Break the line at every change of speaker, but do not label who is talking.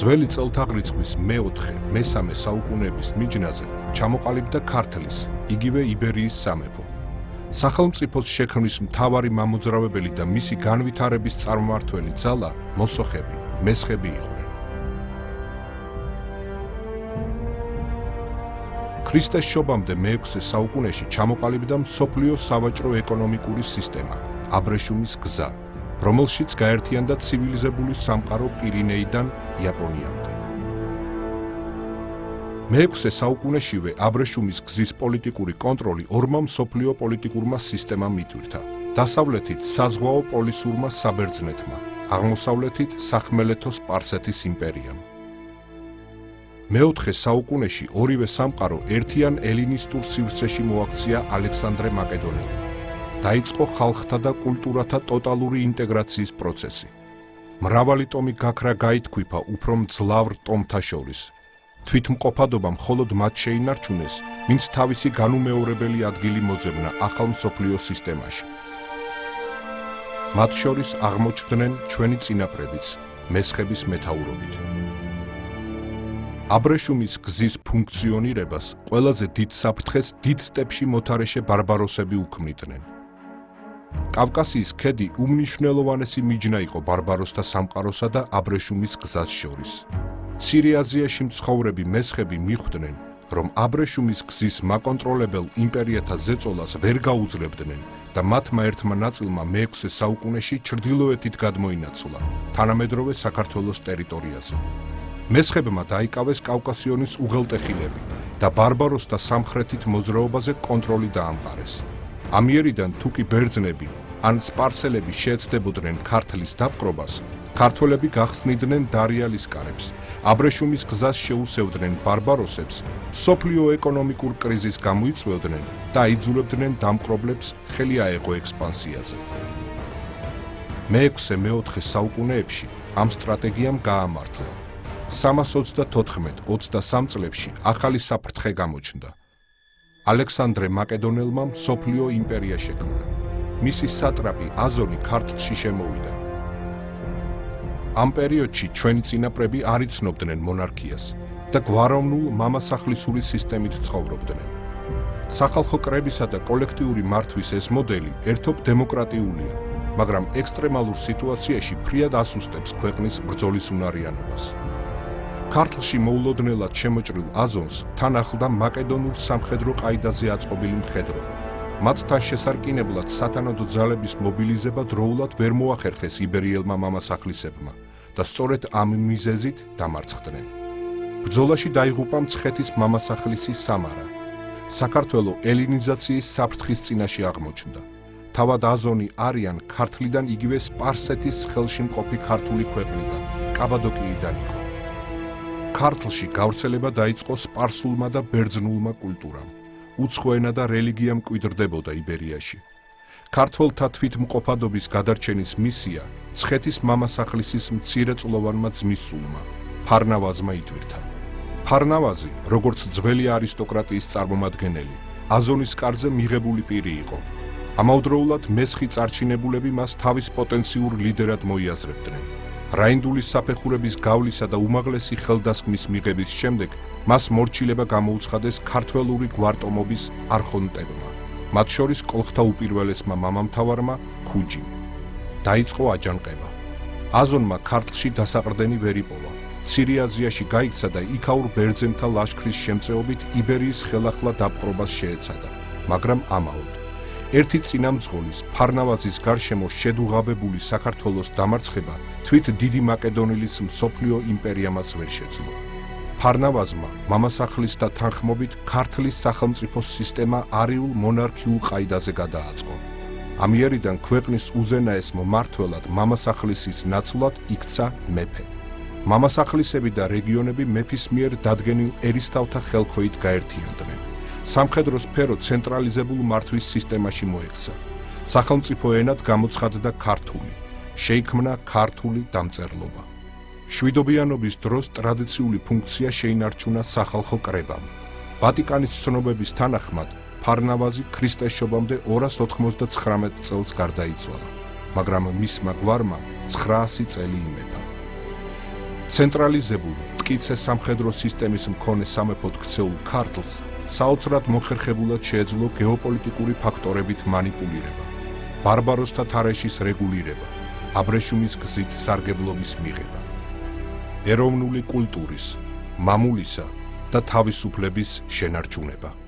ძველი წელთაღრიცხვის მე-4-მე-3 საუკუნეების მიჯნაზე ჩამოყალიბდა ქართლის, იგივე იბერიის სამეფო. სახელმწიფოს შექმნის მთავარი მამოძრავებელი და მისი განვითარების წარმმართველი ძალა მოსოხები, მესხები იყვნენ. ქრისტეს შობამდე მე-6 საუკუნეში ჩამოყალიბდა მსოფლიო სავაჭრო-ეკონომიკური სისტემა, აბრეშუმის გზა, რომელშიც გაერთიანდა ცივილიზებული სამყარო პირინეიდან იაპონიამდე. მე-6 საუკუნეშივე აბრეშუმის გზის პოლიტიკური კონტროლი ორმა მსოფლიო პოლიტიკურმა სისტემამ იტვირთა. დასავლეთით საზღვაო პოლისურმა საბერძნეთმა, აღმოსავლეთით სახმელეთო სპარსეთის იმპერიამ. მე-4 საუკუნეში ორივე სამყარო ერთიან ელინისტურ სივრცეში მოაქცია ალექსანდრე მაკედონელმა. დაიწყო ხალხთა და კულტურათა ტოტალური ინტეგრაციის პროცესი. მრავალი ტომი გაქრა გაითქვიფა უფრო მძლავრ ტომთა შორის. თვითმყოფადობა მხოლოდ მათ შეინარჩუნეს, ვინც თავისი განუმეორებელი ადგილი მოძებნა ახალ მსოფლიო სისტემაში. მათ შორის აღმოჩნდნენ ჩვენი წინაპრებიც, მესხების მეთაურობით. აბრეშუმის გზის ფუნქციონირებას ყველაზე დიდ საფრთხეს დიდ სტეპში მოთარეშე ბარბაროსები უქმნიდნენ. კავკასიის ქედი უმნიშვნელოვანესი მიჯნა იყო ბარბაროსთა სამყაროსა და აბრეშუმის გზას შორის. მცირე აზიაში მცხოვრები მესხები მიხვდნენ, რომ აბრეშუმის გზის მაკონტროლებელ იმპერიათა ზეწოლას ვერ გაუძლებდნენ და მათმა ერთმა ნაწილმა მე-6 საუკუნეში ჩრდილოეთით გადმოინაცვლა, თანამედროვე საქართველოს ტერიტორიაზე. მესხებმა დაიკავეს კავკასიონის უღელტეხილები და ბარბაროსთა სამხრეთით მოძრაობაზე კონტროლი დაამყარეს. ამიერიდან თუკი ბერძნები ან სპარსელები შეეცდებოდნენ ქართლის დაპყრობას, ქართველები გახსნიდნენ დარიალის კარებს, აბრეშუმის გზას შეუსევდნენ ბარბაროსებს, მსოფლიო ეკონომიკურ კრიზისს გამოიწვევდნენ და აიძულებდნენ დამპყრობლებს ხელი აეღო ექსპანსიაზე. მე-6-მე-4 საუკუნეებში ამ სტრატეგიამ გაამართლა. 324-23 წლებში ახალი საფრთხე გამოჩნდა. ალექსანდრე მაკედონელმა მსოფლიო იმპერია შექმნა. მისი სატრაპი აზონი ქართლში შემოვიდა. ამ პერიოდში ჩვენი წინაპრები არ იცნობდნენ მონარქიას და გვაროვნულ მამასახლისური სისტემით ცხოვრობდნენ. სახალხო კრებისა და კოლექტიური მართვის ეს მოდელი ერთობ დემოკრატიულია, მაგრამ ექსტრემალურ სიტუაციაში ფრიად ასუსტებს ქვეყნის ბრძოლის უნარიანობას. ქართლში მოულოდნელად შემოჭრილ აზონს თან ახლდა მაკედონურ სამხედრო ყაიდაზე აწყობილი მხედრობა. მათთან შესარკინებლად სათანადო ძალების მობილიზება დროულად ვერ მოახერხეს იბერიელმა მამასახლისებმა და სწორედ ამ მიზეზით დამარცხდნენ. ბრძოლაში დაიღუპა მცხეთის მამასახლისი სამარა. საქართველო ელინიზაციის საფრთხის წინაშე აღმოჩნდა. თავად აზონი არიან ქართლიდან იგივე სპარსეთის ხელში მყოფი ქართული ქვეყნიდან, კაბადოკიიდან იყო. ქართლში გავრცელება დაიწყო სპარსულმა და ბერძნულმა კულტურამ. უცხო ენა და რელიგია მკვიდრდებოდა იბერიაში. ქართველთა თვითმყოფადობის გადარჩენის მისია მცხეთის მამასახლისის მცირეწლოვანმა ძმისულმა, ფარნავაზმა იტვირთა. ფარნავაზი, როგორც ძველი არისტოკრატიის წარმომადგენელი, აზონის კარზე მიღებული პირი იყო. ამავდროულად მესხი წარჩინებულები მას თავის პოტენციურ ლიდერად მოიაზრებდნენ. რაინდულის საფეხურების გავლისა და უმაღლესი ხელდასხმის მიღების შემდეგ მას მორჩილება გამოუცხადეს ქართველური გვარტომობის არხონტებმა, მათ შორის კოლხთა უპირველესმა მამამთავარმა ქუჯიმ. დაიწყო აჯანყება. აზონმა ქართლში დასაყრდენი ვერ იპოვა. მცირე აზიაში გაიქცა და იქაურ ბერძენთა ლაშქრის შემწეობით იბერიის ხელახლა დაპყრობას შეეცადა, მაგრამ ამაოდ. ერთი წინამძღოლის ფარნავაზის გარშემო შედუღაბებული საქართველოს დამარცხება თვით დიდი მაკედონელის მსოფლიო იმპერიამაც ვერ შეძლო. ფარნავაზმა მამასახლისთა თანხმობით ქართლის სახელმწიფო სისტემა არიულ მონარქიულ ყაიდაზე გადააწყო. ამიერიდან ქვეყნის უზენაეს მმართველად მამასახლისის ნაცვლად იქცა მეფე. მამასახლისები და რეგიონები მეფის მიერ დადგენილ ერისთავთა ხელქვეით გაერთიანდნენ. სამხედრო სფერო ცენტრალიზებულ მართვის სისტემაში მოექცა. სახელმწიფო ენად გამოცხადდა ქართული. შეიქმნა ქართული დამწერლობა. შვიდობიანობის დროს ტრადიციული ფუნქცია შეინარჩუნა სახალხო კრებამ. ვატიკანის ცნობების თანახმად ფარნავაზი ქრისტეს შობამდე 299 წელს გარდაიცვალა, მაგრამ მისმა გვარმა 900 წელი იმეფა. ცენტრალიზებულ მტკიცე სამხედრო სისტემის მქონე სამეფოდ ქცეულ ქართლს საოცრად მოხერხებულად შეეძლო გეოპოლიტიკური ფაქტორებით მანიპულირება, ბარბაროსთა თარეშის რეგულირება, აბრეშუმის გზით სარგებლობის მიღება, ეროვნული კულტურის, მამულისა და თავისუფლების შენარჩუნება.